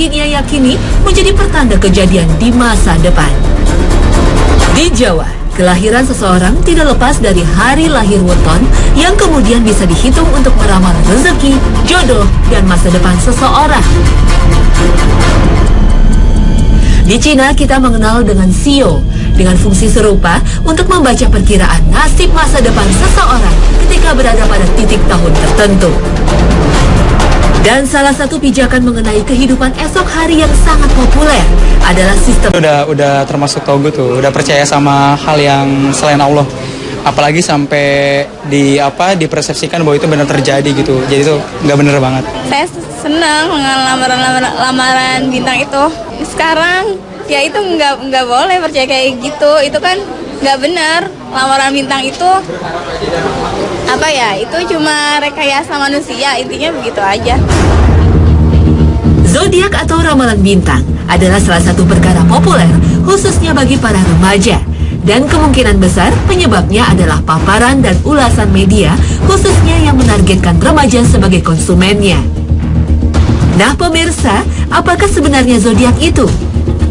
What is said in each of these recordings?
ia yakini menjadi pertanda kejadian di masa depan. Di Jawa, kelahiran seseorang tidak lepas dari hari lahir weton yang kemudian bisa dihitung untuk meramal rezeki, jodoh, dan masa depan seseorang. Di Cina, kita mengenal dengan Sio, dengan fungsi serupa untuk membaca perkiraan nasib masa depan seseorang ketika berada pada titik tahun tertentu. Dan salah satu pijakan mengenai kehidupan esok hari yang sangat populer adalah sistem. Udah termasuk togut tuh, udah percaya sama hal yang selain Allah. Apalagi sampai dipersepsikan bahwa itu benar terjadi gitu. Jadi itu nggak bener banget. Saya senang dengan lamaran bintang itu. Sekarang ya itu nggak boleh percaya kayak gitu. Itu kan nggak benar. Lamaran bintang itu itu cuma rekayasa manusia, intinya begitu aja. Zodiak atau ramalan bintang adalah salah satu perkara populer khususnya bagi para remaja, dan kemungkinan besar penyebabnya adalah paparan dan ulasan media khususnya yang menargetkan remaja sebagai konsumennya. Nah pemirsa, apakah sebenarnya zodiak itu?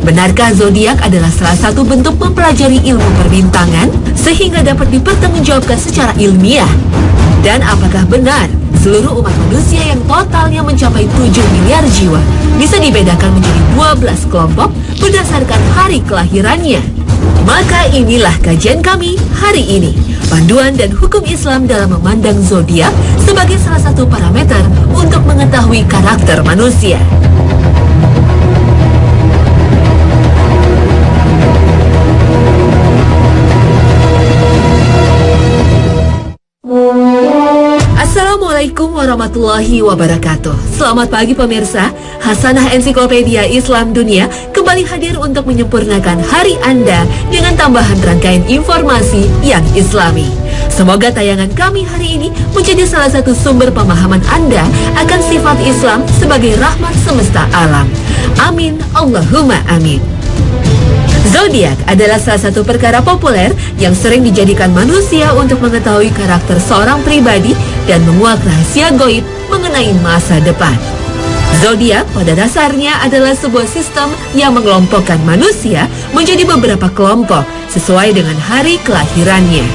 Benarkah zodiak adalah salah satu bentuk mempelajari ilmu perbintangan sehingga dapat dipertanggungjawabkan secara ilmiah? Dan apakah benar seluruh umat manusia yang totalnya mencapai 7 miliar jiwa bisa dibedakan menjadi 12 kelompok berdasarkan hari kelahirannya? Maka inilah kajian kami hari ini, panduan dan hukum Islam dalam memandang zodiak sebagai salah satu parameter untuk mengetahui karakter manusia. Assalamualaikum warahmatullahi wabarakatuh. Selamat pagi pemirsa. Hasanah Ensiklopedia Islam Dunia kembali hadir untuk menyempurnakan hari Anda dengan tambahan rangkaian informasi yang islami. Semoga tayangan kami hari ini menjadi salah satu sumber pemahaman Anda akan sifat Islam sebagai rahmat semesta alam. Amin, Allahumma amin. Zodiak adalah salah satu perkara populer yang sering dijadikan manusia untuk mengetahui karakter seorang pribadi dan menguak rahasia gaib mengenai masa depan. Zodiak pada dasarnya adalah sebuah sistem yang mengelompokkan manusia menjadi beberapa kelompok sesuai dengan hari kelahirannya.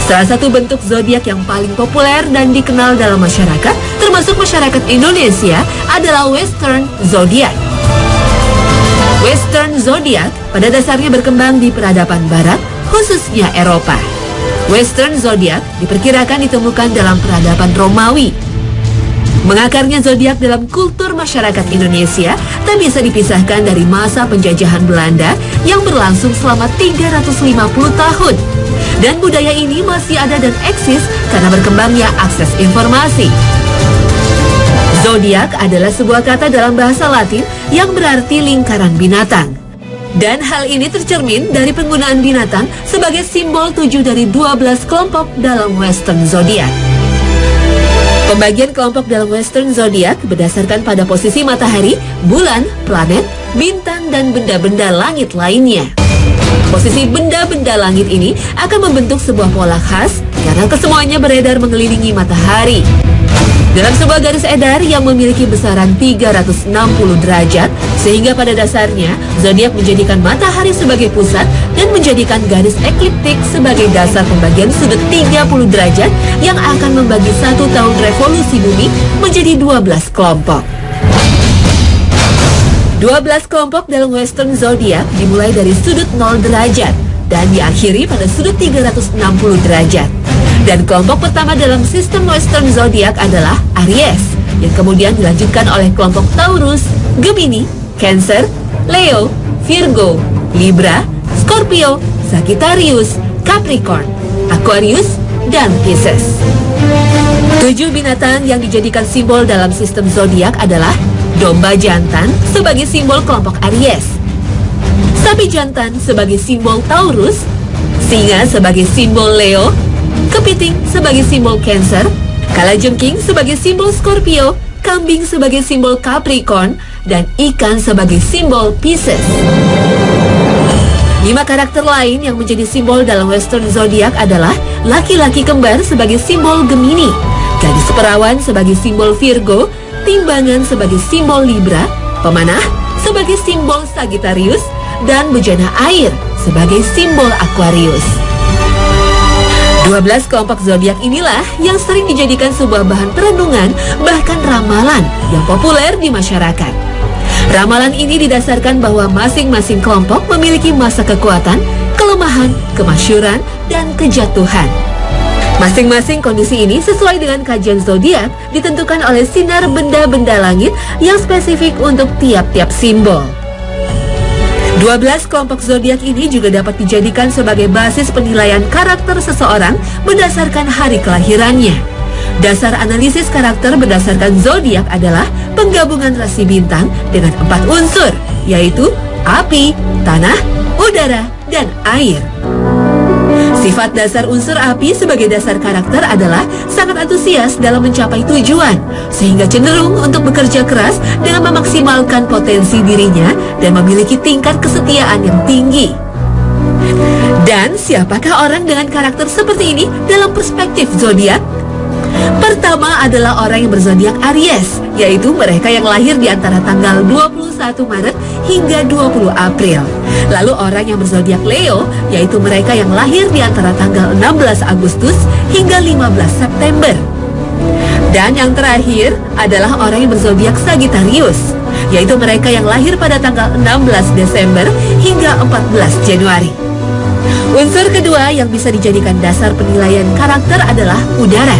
Salah satu bentuk zodiak yang paling populer dan dikenal dalam masyarakat, termasuk masyarakat Indonesia, adalah Western Zodiac. Western Zodiac pada dasarnya berkembang di peradaban barat, khususnya Eropa. Western Zodiac diperkirakan ditemukan dalam peradaban Romawi. Mengakarnya zodiak dalam kultur masyarakat Indonesia tak bisa dipisahkan dari masa penjajahan Belanda yang berlangsung selama 350 tahun. Dan budaya ini masih ada dan eksis karena berkembangnya akses informasi. Zodiak adalah sebuah kata dalam bahasa Latin yang berarti lingkaran binatang. Dan hal ini tercermin dari penggunaan binatang sebagai simbol 7 dari 12 kelompok dalam Western Zodiac. Pembagian kelompok dalam Western Zodiac berdasarkan pada posisi matahari, bulan, planet, bintang, dan benda-benda langit lainnya. Posisi benda-benda langit ini akan membentuk sebuah pola khas karena kesemuanya beredar mengelilingi matahari. Dalam sebuah garis edar yang memiliki besaran 360 derajat, sehingga pada dasarnya zodiak menjadikan matahari sebagai pusat dan menjadikan garis ekliptik sebagai dasar pembagian sudut 30 derajat yang akan membagi satu tahun revolusi bumi menjadi 12 kelompok. 12 kelompok dalam Western Zodiac dimulai dari sudut 0 derajat dan diakhiri pada sudut 360 derajat. Dan kelompok pertama dalam sistem Western Zodiac adalah Aries, yang kemudian dilanjutkan oleh kelompok Taurus, Gemini, Cancer, Leo, Virgo, Libra, Scorpio, Sagittarius, Capricorn, Aquarius, dan Pisces. 7 binatang yang dijadikan simbol dalam sistem zodiak adalah domba jantan sebagai simbol kelompok Aries, sapi jantan sebagai simbol Taurus, singa sebagai simbol Leo, kepiting sebagai simbol Cancer, kalajengking sebagai simbol Scorpio, kambing sebagai simbol Capricorn, dan ikan sebagai simbol Pisces. 5 karakter lain yang menjadi simbol dalam Western Zodiac adalah laki-laki kembar sebagai simbol Gemini, gadis perawan sebagai simbol Virgo, timbangan sebagai simbol Libra, pemanah sebagai simbol Sagittarius, dan bejana air sebagai simbol Aquarius. 12 kelompok zodiak inilah yang sering dijadikan sebuah bahan perenungan, bahkan ramalan yang populer di masyarakat. Ramalan ini didasarkan bahwa masing-masing kelompok memiliki masa kekuatan, kelemahan, kemasyuran, dan kejatuhan. Masing-masing kondisi ini sesuai dengan kajian zodiak ditentukan oleh sinar benda-benda langit yang spesifik untuk tiap-tiap simbol. 12 kelompok zodiak ini juga dapat dijadikan sebagai basis penilaian karakter seseorang berdasarkan hari kelahirannya. Dasar analisis karakter berdasarkan zodiak adalah penggabungan rasi bintang dengan 4 unsur, yaitu api, tanah, udara, dan air. Sifat dasar unsur api sebagai dasar karakter adalah sangat antusias dalam mencapai tujuan, sehingga cenderung untuk bekerja keras dengan memaksimalkan potensi dirinya dan memiliki tingkat kesetiaan yang tinggi. Dan siapakah orang dengan karakter seperti ini dalam perspektif zodiak? Pertama adalah orang yang berzodiak Aries, yaitu mereka yang lahir di antara tanggal 21 Maret hingga 20 April. Lalu orang yang berzodiak Leo, yaitu mereka yang lahir di antara tanggal 16 Agustus hingga 15 September. Dan yang terakhir adalah orang yang berzodiak Sagittarius, yaitu mereka yang lahir pada tanggal 16 Desember hingga 14 Januari. Unsur kedua yang bisa dijadikan dasar penilaian karakter adalah udara.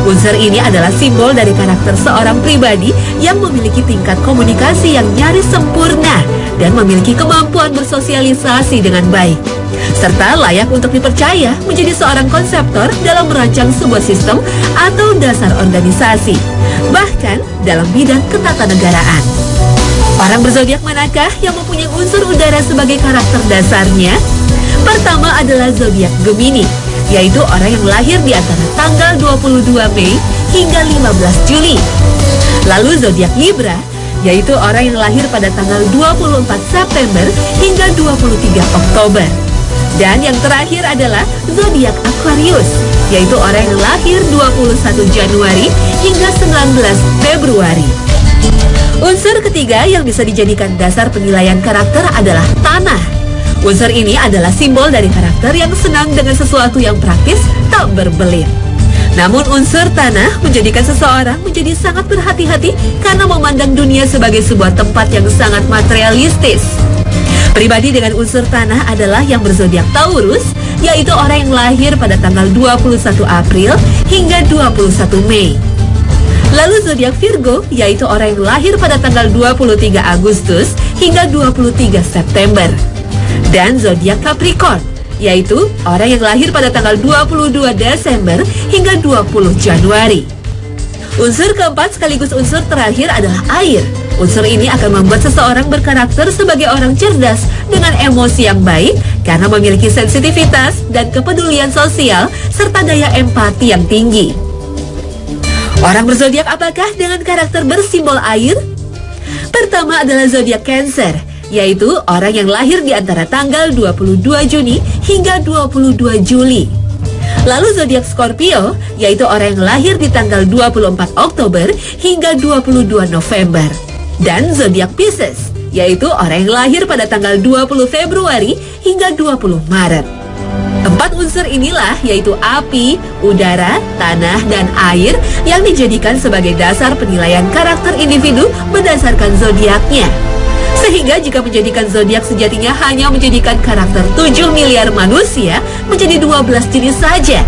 Unsur ini adalah simbol dari karakter seorang pribadi yang memiliki tingkat komunikasi yang nyaris sempurna dan memiliki kemampuan bersosialisasi dengan baik, serta layak untuk dipercaya menjadi seorang konseptor dalam merancang sebuah sistem atau dasar organisasi, bahkan dalam bidang ketatanegaraan. Orang berzodiak manakah yang mempunyai unsur udara sebagai karakter dasarnya? Pertama adalah zodiak Gemini, yaitu orang yang lahir di antara tanggal 22 Mei hingga 15 Juli. Lalu zodiak Libra, yaitu orang yang lahir pada tanggal 24 September hingga 23 Oktober. Dan yang terakhir adalah zodiak Aquarius, yaitu orang yang lahir 21 Januari hingga 19 Februari. Unsur ketiga yang bisa dijadikan dasar penilaian karakter adalah tanah. Unsur ini adalah simbol dari karakter yang senang dengan sesuatu yang praktis, tak berbelit. Namun unsur tanah menjadikan seseorang menjadi sangat berhati-hati karena memandang dunia sebagai sebuah tempat yang sangat materialistis. Pribadi dengan unsur tanah adalah yang berzodiak Taurus, yaitu orang yang lahir pada tanggal 21 April hingga 21 Mei. Lalu zodiak Virgo, yaitu orang yang lahir pada tanggal 23 Agustus hingga 23 September. Dan zodiak Capricorn, yaitu orang yang lahir pada tanggal 22 Desember hingga 20 Januari. Unsur keempat sekaligus unsur terakhir adalah air. Unsur ini akan membuat seseorang berkarakter sebagai orang cerdas dengan emosi yang baik karena memiliki sensitivitas dan kepedulian sosial serta daya empati yang tinggi. Orang berzodiak apakah dengan karakter bersimbol air? Pertama adalah zodiak Cancer, yaitu orang yang lahir di antara tanggal 22 Juni hingga 22 Juli. Lalu zodiak Scorpio, yaitu orang yang lahir di tanggal 24 Oktober hingga 22 November. Dan zodiak Pisces, yaitu orang yang lahir pada tanggal 20 Februari hingga 20 Maret. 4 unsur inilah, yaitu api, udara, tanah, dan air, yang dijadikan sebagai dasar penilaian karakter individu berdasarkan zodiaknya. Sehingga jika menjadikan zodiak sejatinya hanya menjadikan karakter 7 miliar manusia menjadi 12 jenis saja.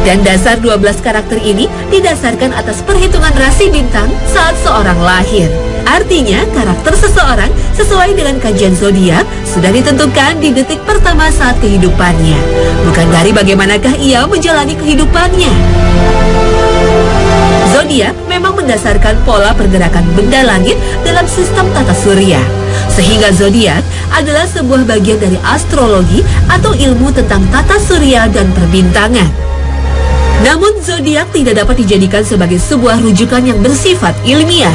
Dan dasar 12 karakter ini didasarkan atas perhitungan rasi bintang saat seorang lahir. Artinya karakter seseorang sesuai dengan kajian zodiak sudah ditentukan di detik pertama saat kehidupannya, bukan dari bagaimanakah ia menjalani kehidupannya. Zodiak memang mendasarkan pola pergerakan benda langit dalam sistem tata surya. Sehingga zodiak adalah sebuah bagian dari astrologi atau ilmu tentang tata surya dan perbintangan. Namun zodiak tidak dapat dijadikan sebagai sebuah rujukan yang bersifat ilmiah.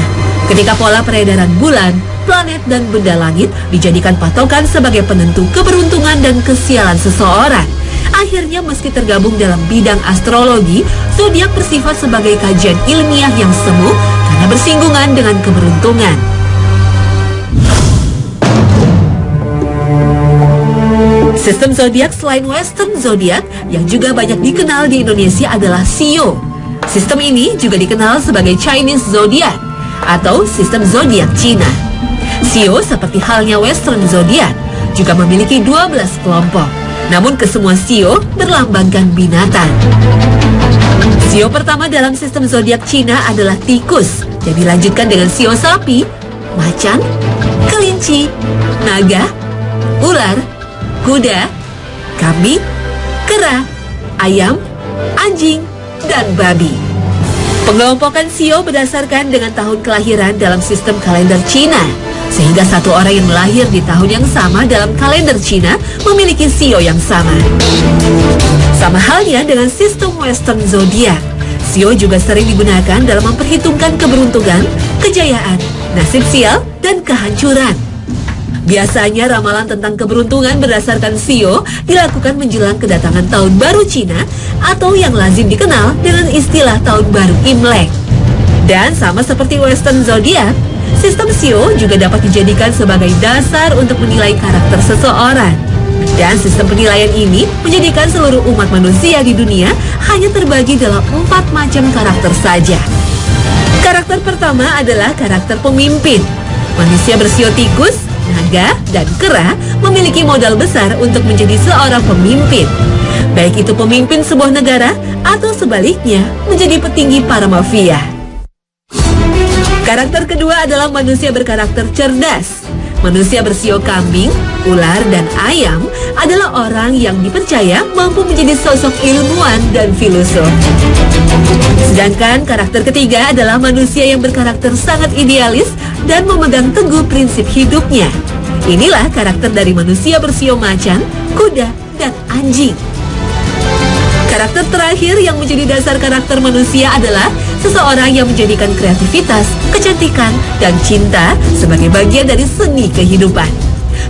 Ketika pola peredaran bulan, planet, dan benda langit dijadikan patokan sebagai penentu keberuntungan dan kesialan seseorang, akhirnya meski tergabung dalam bidang astrologi, zodiak bersifat sebagai kajian ilmiah yang semu karena bersinggungan dengan keberuntungan. Sistem zodiak selain Western zodiak yang juga banyak dikenal di Indonesia adalah Sio. Sistem ini juga dikenal sebagai Chinese zodiak atau sistem zodiak Cina. Sio seperti halnya Western zodiak juga memiliki 12 kelompok. Namun kesemua Sio berlambangkan binatang. Sio pertama dalam sistem zodiak Cina adalah tikus, yang dilanjutkan dengan Sio sapi, macan, kelinci, naga, ular, kuda, kambing, kera, ayam, anjing, dan babi. Pengelompokan Sio berdasarkan dengan tahun kelahiran dalam sistem kalender Cina, sehingga satu orang yang lahir di tahun yang sama dalam kalender Cina memiliki Sio yang sama. Sama halnya dengan sistem Western zodiak, Sio juga sering digunakan dalam memperhitungkan keberuntungan, kejayaan, nasib sial, dan kehancuran. Biasanya ramalan tentang keberuntungan berdasarkan Sio dilakukan menjelang kedatangan tahun baru Cina atau yang lazim dikenal dengan istilah tahun baru Imlek. Dan sama seperti Western zodiak, sistem Sio juga dapat dijadikan sebagai dasar untuk menilai karakter seseorang. Dan sistem penilaian ini menjadikan seluruh umat manusia di dunia hanya terbagi dalam 4 macam karakter saja. Karakter pertama adalah karakter pemimpin. Manusia bersio tikus, naga, dan kera memiliki modal besar untuk menjadi seorang pemimpin. Baik itu pemimpin sebuah negara atau sebaliknya menjadi petinggi para mafia. Karakter kedua adalah manusia berkarakter cerdas. Manusia bersio kambing, ular, dan ayam adalah orang yang dipercaya mampu menjadi sosok ilmuwan dan filosof. Sedangkan karakter ketiga adalah manusia yang berkarakter sangat idealis dan memegang teguh prinsip hidupnya. Inilah karakter dari manusia bersio macan, kuda, dan anjing. Karakter terakhir yang menjadi dasar karakter manusia adalah seseorang yang menjadikan kreativitas, kecantikan, dan cinta sebagai bagian dari seni kehidupan.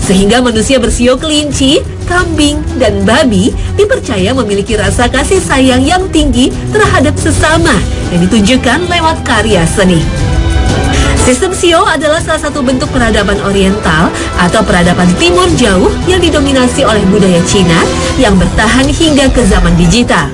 Sehingga manusia bersio kelinci, kambing, dan babi dipercaya memiliki rasa kasih sayang yang tinggi terhadap sesama yang ditunjukkan lewat karya seni. Sistem Sio adalah salah satu bentuk peradaban oriental atau peradaban timur jauh yang didominasi oleh budaya Cina yang bertahan hingga ke zaman digital.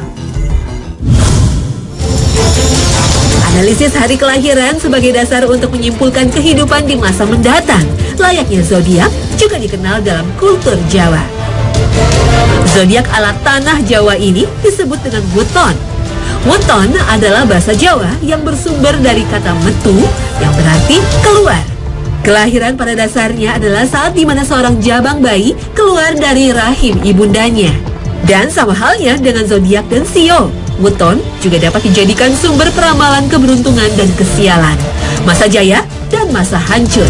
Analisis hari kelahiran sebagai dasar untuk menyimpulkan kehidupan di masa mendatang, layaknya zodiak juga dikenal dalam kultur Jawa. Zodiak ala tanah Jawa ini disebut dengan weton. Weton adalah bahasa Jawa yang bersumber dari kata metu yang berarti keluar. Kelahiran pada dasarnya adalah saat di mana seorang jabang bayi keluar dari rahim ibundanya. Dan sama halnya dengan zodiak dan Sio, weton juga dapat dijadikan sumber peramalan keberuntungan dan kesialan, masa jaya dan masa hancur.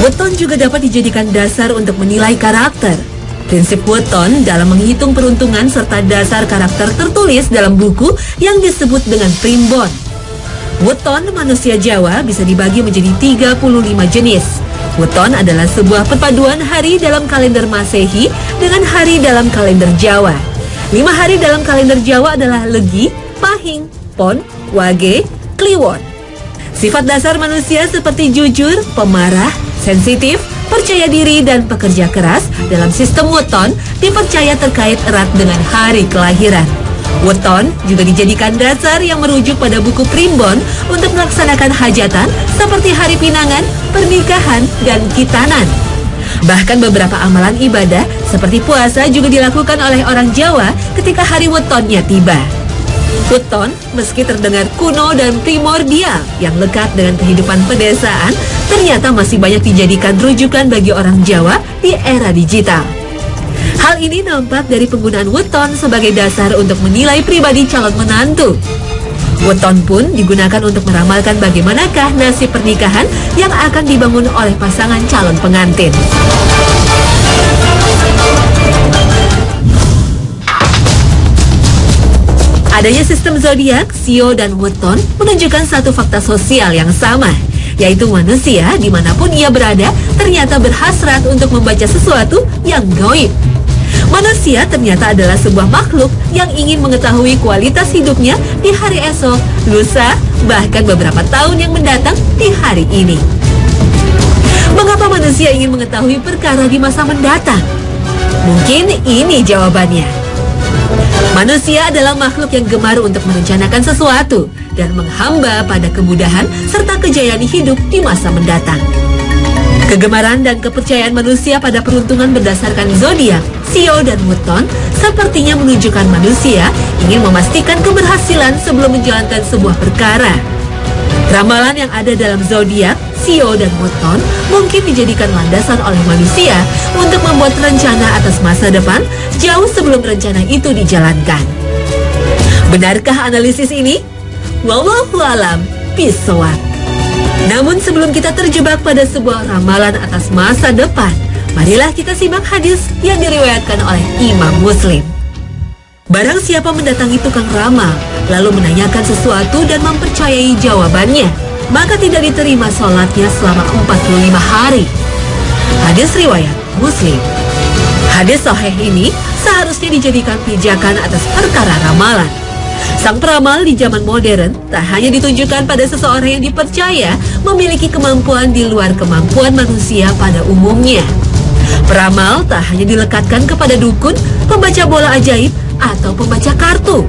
Weton juga dapat dijadikan dasar untuk menilai karakter. Prinsip weton dalam menghitung peruntungan serta dasar karakter tertulis dalam buku yang disebut dengan primbon. Weton manusia Jawa bisa dibagi menjadi 35 jenis. Weton adalah sebuah perpaduan hari dalam kalender Masehi dengan hari dalam kalender Jawa. 5 hari dalam kalender Jawa adalah Legi, Pahing, Pon, Wage, Kliwon. Sifat dasar manusia seperti jujur, pemarah, sensitif, percaya diri, dan pekerja keras dalam sistem weton dipercaya terkait erat dengan hari kelahiran. Weton juga dijadikan dasar yang merujuk pada buku primbon untuk melaksanakan hajatan seperti hari pinangan, pernikahan, dan khitanan. Bahkan beberapa amalan ibadah seperti puasa juga dilakukan oleh orang Jawa ketika hari wetonnya tiba. Weton meski terdengar kuno dan primordial yang lekat dengan kehidupan pedesaan, ternyata masih banyak dijadikan rujukan bagi orang Jawa di era digital. Hal ini nampak dari penggunaan weton sebagai dasar untuk menilai pribadi calon menantu. Weton pun digunakan untuk meramalkan bagaimanakah nasib pernikahan yang akan dibangun oleh pasangan calon pengantin. Adanya sistem zodiak, Sio, dan weton menunjukkan satu fakta sosial yang sama, yaitu manusia dimanapun ia berada ternyata berhasrat untuk membaca sesuatu yang gaib. Manusia ternyata adalah sebuah makhluk yang ingin mengetahui kualitas hidupnya di hari esok, lusa, bahkan beberapa tahun yang mendatang di hari ini. Mengapa manusia ingin mengetahui perkara di masa mendatang? Mungkin ini jawabannya. Manusia adalah makhluk yang gemar untuk merencanakan sesuatu dan menghamba pada kemudahan serta kejayaan hidup di masa mendatang. Kegemaran dan kepercayaan manusia pada peruntungan berdasarkan zodiak, Sio dan Wuton sepertinya menunjukkan manusia ingin memastikan keberhasilan sebelum menjalankan sebuah perkara. Ramalan yang ada dalam zodiak, Sio dan Wuton mungkin dijadikan landasan oleh manusia untuk membuat rencana atas masa depan jauh sebelum rencana itu dijalankan. Benarkah analisis ini? Wallahu alam bishawab. Namun sebelum kita terjebak pada sebuah ramalan atas masa depan, marilah kita simak hadis yang diriwayatkan oleh Imam Muslim. Barang siapa mendatangi tukang ramal, lalu menanyakan sesuatu dan mempercayai jawabannya, maka tidak diterima sholatnya selama 45 hari. Hadis riwayat Muslim. Hadis sahih ini seharusnya dijadikan pijakan atas perkara ramalan. Sang peramal di zaman modern tak hanya ditunjukkan pada seseorang yang dipercaya memiliki kemampuan di luar kemampuan manusia pada umumnya. Peramal tak hanya dilekatkan kepada dukun, pembaca bola ajaib, atau pembaca kartu.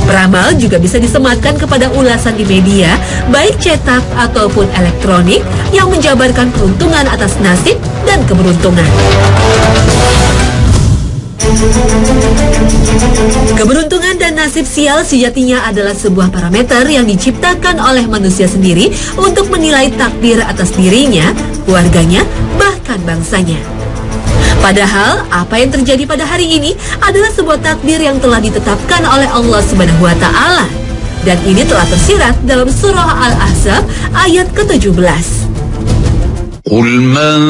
Peramal juga bisa disematkan kepada ulasan di media, baik cetak ataupun elektronik, yang menjabarkan peruntungan atas nasib dan keberuntungan. Keberuntungan dan nasib sial sejatinya adalah sebuah parameter yang diciptakan oleh manusia sendiri untuk menilai takdir atas dirinya, keluarganya, bahkan bangsanya. Padahal apa yang terjadi pada hari ini adalah sebuah takdir yang telah ditetapkan oleh Allah Subhanahu wa Ta'ala. Dan ini telah tersirat dalam surah Al-Ahzab ayat ke-17. قُلْ مَنْ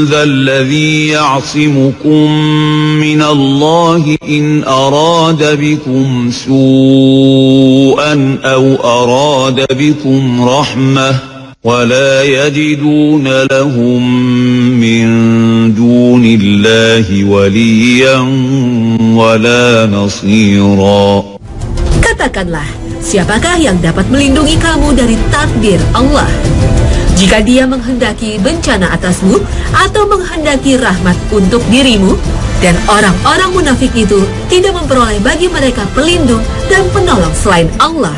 ذَا الَّذِي يَعْصِمُكُمْ مِنَ اللَّهِ إِنْ أَرَادَ بِكُمْ سُوءًا أَوْ أَرَادَ بِكُمْ رَحْمَةً وَلَا يَجِدُونَ لَهُم مِّن دُونِ اللَّهِ وَلِيًّا وَلَا نَصِيرًا. Katakanlah, siapakah yang dapat melindungi kamu dari takdir Allah? Jika dia menghendaki bencana atasmu atau menghendaki rahmat untuk dirimu, dan orang-orang munafik itu tidak memperoleh bagi mereka pelindung dan penolong selain Allah.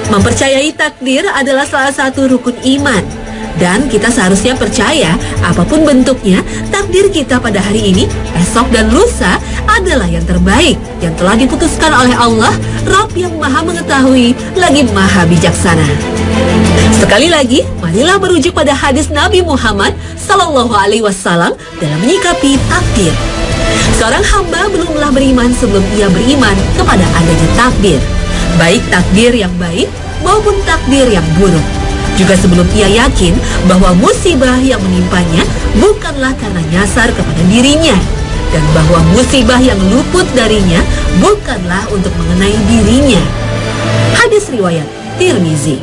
Mempercayai takdir adalah salah satu rukun iman. Dan kita seharusnya percaya apapun bentuknya, takdir kita pada hari ini, esok dan lusa adalah yang terbaik yang telah diputuskan oleh Allah, Rabb yang maha mengetahui lagi maha bijaksana. Sekali lagi, marilah merujuk pada hadis Nabi Muhammad SAW dalam menyikapi takdir. Seorang hamba belumlah beriman sebelum ia beriman kepada adanya takdir, baik takdir yang baik maupun takdir yang buruk. Juga sebelum ia yakin bahwa musibah yang menimpanya bukanlah karena nyasar kepada dirinya, dan bahwa musibah yang luput darinya bukanlah untuk mengenai dirinya. Hadis riwayat Tirmizi.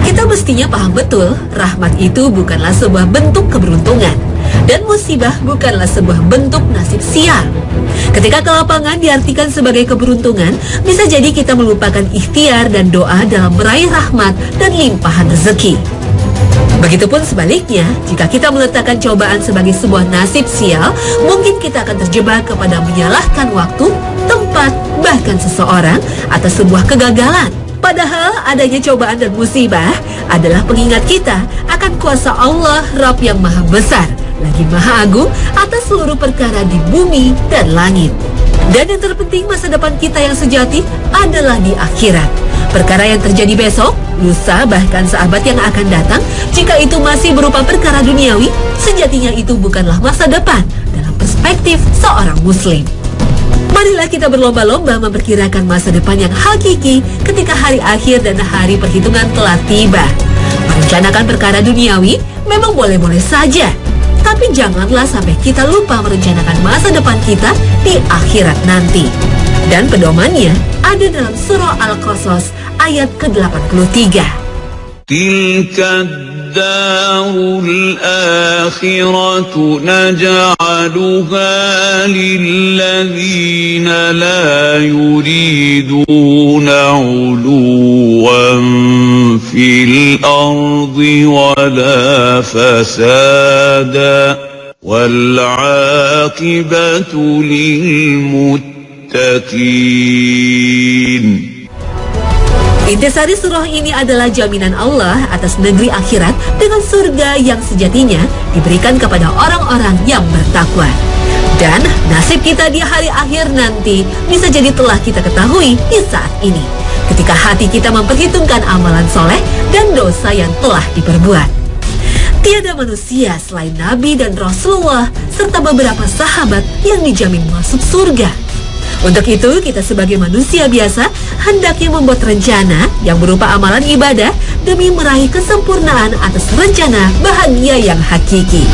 Kita mestinya paham betul, rahmat itu bukanlah sebuah bentuk keberuntungan, dan musibah bukanlah sebuah bentuk nasib sial. Ketika kelapangan diartikan sebagai keberuntungan, bisa jadi kita melupakan ikhtiar dan doa dalam meraih rahmat dan limpahan rezeki. Begitupun sebaliknya, jika kita meletakkan cobaan sebagai sebuah nasib sial, mungkin kita akan terjebak kepada menyalahkan waktu, tempat, bahkan seseorang atas sebuah kegagalan. Padahal adanya cobaan dan musibah adalah pengingat kita akan kuasa Allah, Rabb yang maha besar, lagi maha agung atas seluruh perkara di bumi dan langit. Dan yang terpenting, masa depan kita yang sejati adalah di akhirat. Perkara yang terjadi besok, lusa, bahkan sahabat yang akan datang, jika itu masih berupa perkara duniawi, sejatinya itu bukanlah masa depan dalam perspektif seorang muslim. Marilah kita berlomba-lomba memperkirakan masa depan yang hakiki ketika hari akhir dan hari perhitungan telah tiba. Merencanakan perkara duniawi memang boleh-boleh saja, tapi janganlah sampai kita lupa merencanakan masa depan kita di akhirat nanti. Dan pedomannya ada dalam surah Al-Qasas ayat ke-83. Tilka darul akhiratu naj'aluha lilladzina la yuriduna 'uluwan fil ardi wala fasada والعاقبة للمتقين. Intisari surah ini adalah jaminan Allah atas negeri akhirat dengan surga yang sejatinya diberikan kepada orang-orang yang bertakwa. Dan nasib kita di hari akhir nanti bisa jadi telah kita ketahui di saat ini, ketika hati kita memperhitungkan amalan soleh dan dosa yang telah diperbuat. Tiada manusia selain Nabi dan Rasulullah serta beberapa sahabat yang dijamin masuk surga. Untuk itu, kita sebagai manusia biasa hendaknya membuat rencana yang berupa amalan ibadah demi meraih kesempurnaan atas rencana bahagia yang hakiki.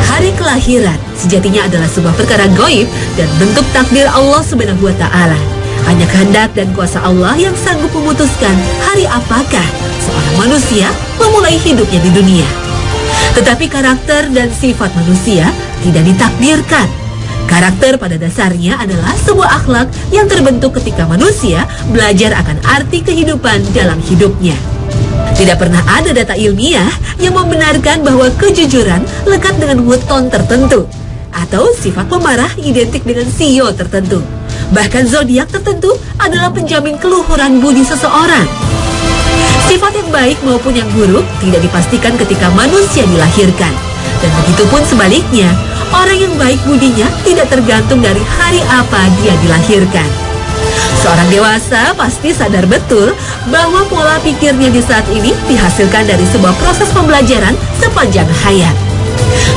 Hari kelahiran sejatinya adalah sebuah perkara gaib dan bentuk takdir Allah Subhanahu wa Ta'ala. Hanya kehendak dan kuasa Allah yang sanggup memutuskan hari apakah seorang manusia memulai hidupnya di dunia. Tetapi karakter dan sifat manusia tidak ditakdirkan. Karakter pada dasarnya adalah sebuah akhlak yang terbentuk ketika manusia belajar akan arti kehidupan dalam hidupnya. Tidak pernah ada data ilmiah yang membenarkan bahwa kejujuran lekat dengan weton tertentu atau sifat pemarah identik dengan sio tertentu. Bahkan zodiak tertentu adalah penjamin keluhuran budi seseorang. Sifat yang baik maupun yang buruk tidak dipastikan ketika manusia dilahirkan. Dan begitupun sebaliknya, orang yang baik budinya tidak tergantung dari hari apa dia dilahirkan. Seorang dewasa pasti sadar betul bahwa pola pikirnya di saat ini dihasilkan dari sebuah proses pembelajaran sepanjang hayat.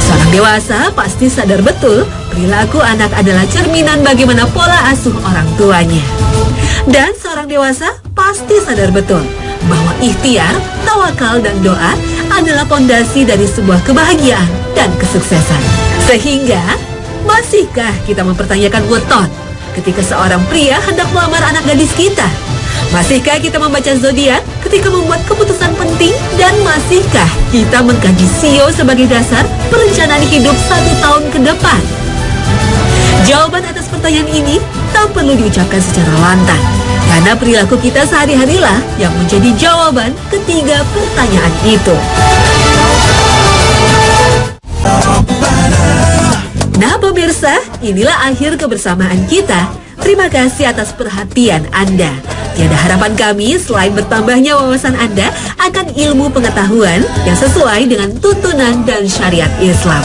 Seorang dewasa pasti sadar betul perilaku anak adalah cerminan bagaimana pola asuh orang tuanya. Dan seorang dewasa pasti sadar betul bahwa ikhtiar, tawakal, dan doa adalah pondasi dari sebuah kebahagiaan dan kesuksesan. Sehingga, masihkah kita mempertanyakan weton ketika seorang pria hendak melamar anak gadis kita? Masihkah kita membaca zodiak ketika membuat keputusan penting? Dan masihkah kita mengkaji sio sebagai dasar perencanaan hidup 1 tahun ke depan? Jawaban atas pertanyaan ini tak perlu diucapkan secara lantang, karena perilaku kita sehari-harilah yang menjadi jawaban ketiga pertanyaan itu. Nah pemirsa, inilah akhir kebersamaan kita. Terima kasih atas perhatian Anda. Tiada harapan kami selain bertambahnya wawasan Anda akan ilmu pengetahuan yang sesuai dengan tuntunan dan syariat Islam.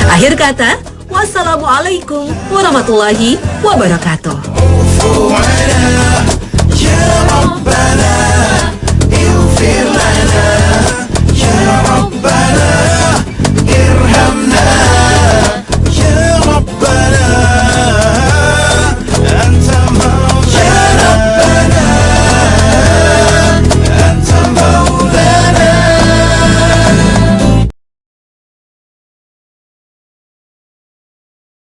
Akhir kata, wassalamualaikum warahmatullahi wabarakatuh.